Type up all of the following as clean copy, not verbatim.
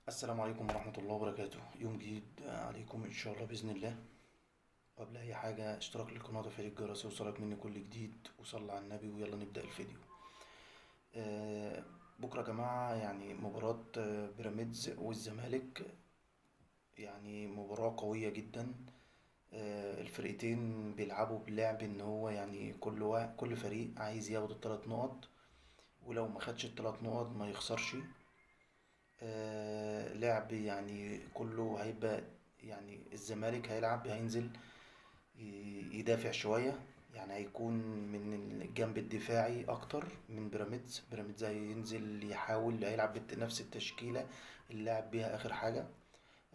السلام عليكم ورحمة الله وبركاته. يوم جديد عليكم إن شاء الله بإذن الله. قبل أي حاجة اشتراك للقناة وتفعيل الجرس يوصلك مني كل جديد، وصلى على النبي ويلا نبدأ الفيديو. آه، بكرة يا جماعة يعني مباراة بيراميدز والزمالك، يعني مباراة قوية جدا. الفرقتين بيلعبوا بلعب إن هو يعني كل فريق عايز ياخد ال3 نقط، ولو ما خدش ال3 نقط ما يخسرش. لعب يعني كله هيبقى، يعني الزمالك هينزل يدافع شوية، يعني هيكون من الجنب الدفاعي أكتر من بيراميدز هينزل يحاول هيلعب نفس التشكيلة اللي لعب بيها آخر حاجة.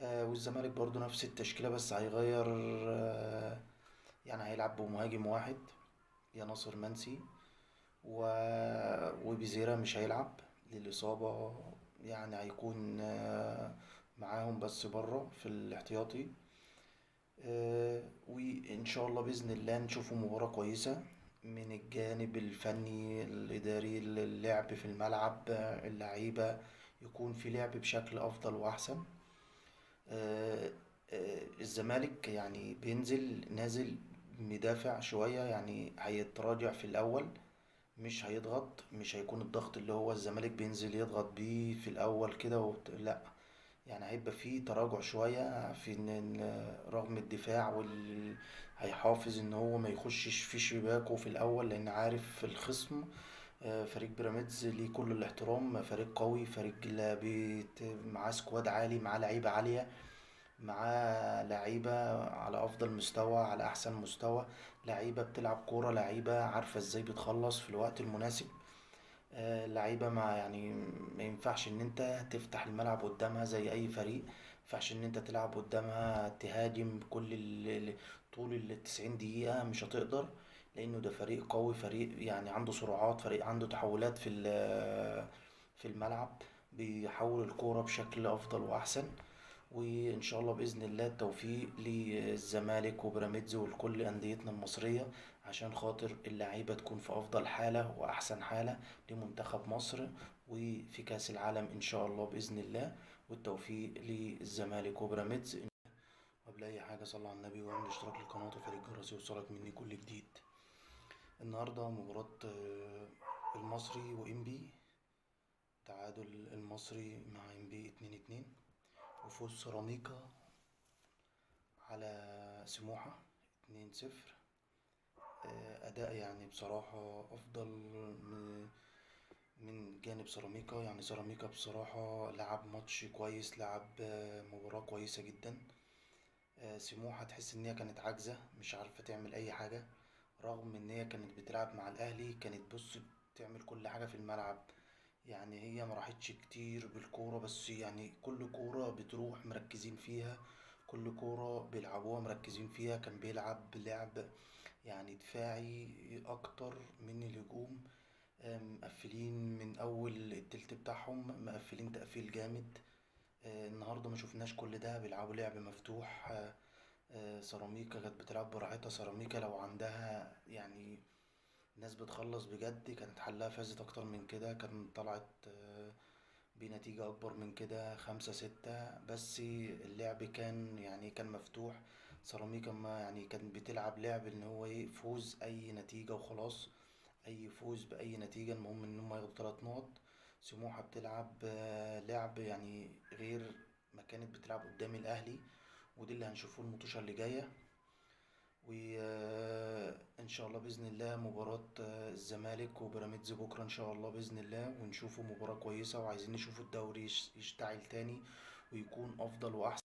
والزمالك برضو نفس التشكيلة بس هيغير. يعني هيلعب بمهاجم واحد، يا ناصر منسي وبيزيرا مش هيلعب للإصابة، يعني هيكون معاهم بس بره في الاحتياطي. وإن شاء الله بإذن الله نشوفوا مباراة كويسة من الجانب الفني الإداري، اللعب في الملعب، اللعيبة يكون في لعب بشكل أفضل وأحسن. آه، الزمالك يعني نازل مدافع شوية، يعني هيتراجع في الأول، مش هيضغط، مش هيكون الضغط اللي هو الزمالك بينزل يضغط بيه في الأول كده لا، يعني هيبقى فيه تراجع شوية في رغم الدفاع هيحافظ ان هو ما يخشش في شباكه في الأول، لأن عارف الخصم. فريق بيراميدز ليه كل الاحترام، فريق قوي، فريق معاه سكواد عالي، معاه لعيبة عالية، معاه لعيبة على أفضل مستوى، على أحسن مستوى، لعيبة بتلعب كورة، لعيبة عارفة ازاي بتخلص في الوقت المناسب. لعيبة ما يعني ما ينفعش ان انت تفتح الملعب قدامها زي اي فريق، ما ينفعش ان انت تلعب قدامها تهاجم طول ال90 دقيقة، مش هتقدر، لانه ده فريق قوي، فريق يعني عنده سرعات، فريق عنده تحولات في الملعب، بيحول الكورة بشكل افضل واحسن. وان شاء الله باذن الله التوفيق للزمالك وبيراميدز ولكل انديتنا المصريه، عشان خاطر اللعيبه تكون في افضل حاله واحسن حاله لمنتخب مصر وفي كاس العالم ان شاء الله باذن الله. والتوفيق للزمالك وبيراميدز. قبل اي حاجه صلى على النبي واعمل اشتراك للقناه وتفعيل الجرس يوصلك مني كل جديد. النهارده مباراه المصري وانبي، تعادل المصري مع انبي 2-2، وفوز سيراميكا على سموحة 2-0. أداء يعني بصراحة أفضل من جانب سيراميكا، يعني سيراميكا بصراحة لعب ماتش كويس، لعب مباراة كويسة جدا. سموحة تحس إن هي كانت عاجزة، مش عارفة تعمل أي حاجة، رغم إن هي كانت بتلعب مع الأهلي، كانت بص بتعمل كل حاجة في الملعب. يعني هي ما راحتش كتير بالكورة، بس يعني كل كورة بتروح مركزين فيها، كل كورة بيلعبوها مركزين فيها. كان بيلعب لعب يعني دفاعي أكتر من الهجوم، مقفلين من أول التلت بتاعهم، مقفلين تقفيل جامد. النهاردة ما شفناش كل ده، بيلعبوا لعب مفتوح. سيراميكا كانت بتلعب براحتها، سيراميكا لو عندها يعني ناس بتخلص بجد كانت حلها فازت اكتر من كده، كان طلعت بنتيجة اكبر من كده 5-6، بس اللعب كان يعني كان مفتوح. سيراميكا ما يعني كانت بتلعب لعب ان هو يفوز اي نتيجة وخلاص، اي فوز باي نتيجة، المهم ان هم ياخدوا 3 نقط. سموحة بتلعب لعب يعني غير ما كانت بتلعب قدام الاهلي، ودي اللي هنشوفه المطوشة اللي جاية. وإن شاء الله بإذن الله مباراة الزمالك وبيراميدز بكرة إن شاء الله بإذن الله، ونشوفوا مباراة كويسة، وعايزين نشوفوا الدوري يشتعل تاني ويكون أفضل وأحسن.